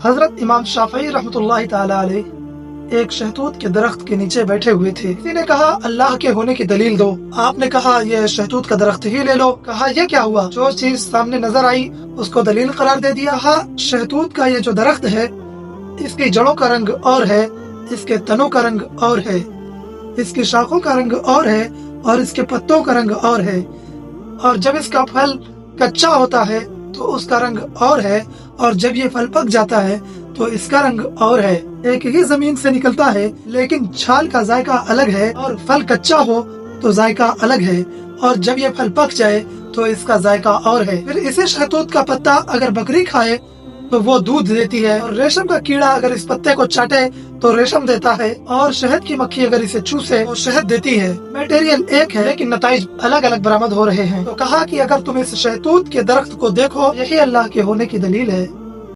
हजरत इमाम शाफई रहमतुल्लाहि ताला अलैह एक शहतूत के दरख्त के नीचे बैठे हुए थे। किसी ने कहा अल्लाह के होने की दलील दो। आपने कहा यह शहतूत का दरख्त ही ले लो। कहा यह क्या हुआ? जो चीज सामने नजर आई उसको दलील करार दे दिया। शहतूत का ये जो दरख्त है इसकी जड़ों का रंग और है, इसके तनों का रंग और है, इसकी शाखों का रंग और है और इसके पत्तों का रंग और है। और जब इसका फल कच्चा होता है तो उसका रंग और है, और जब ये फल पक जाता है तो इसका रंग और है। एक ही जमीन से निकलता है लेकिन छाल का जायका अलग है, और फल कच्चा हो तो जायका अलग है, और जब ये फल पक जाए तो इसका जायका और है। फिर इसे शहतूत का पत्ता अगर बकरी खाए तो वो दूध देती है, और रेशम का कीड़ा अगर इस पत्ते को चाटे तो रेशम देता है, और शहद की मक्खी अगर इसे चूसे तो शहद देती है। मटेरियल एक है लेकिन नताइज अलग अलग बरामद हो रहे हैं। तो कहा कि अगर तुम इस शहतूत के दरख्त को देखो यही अल्लाह के होने की दलील है।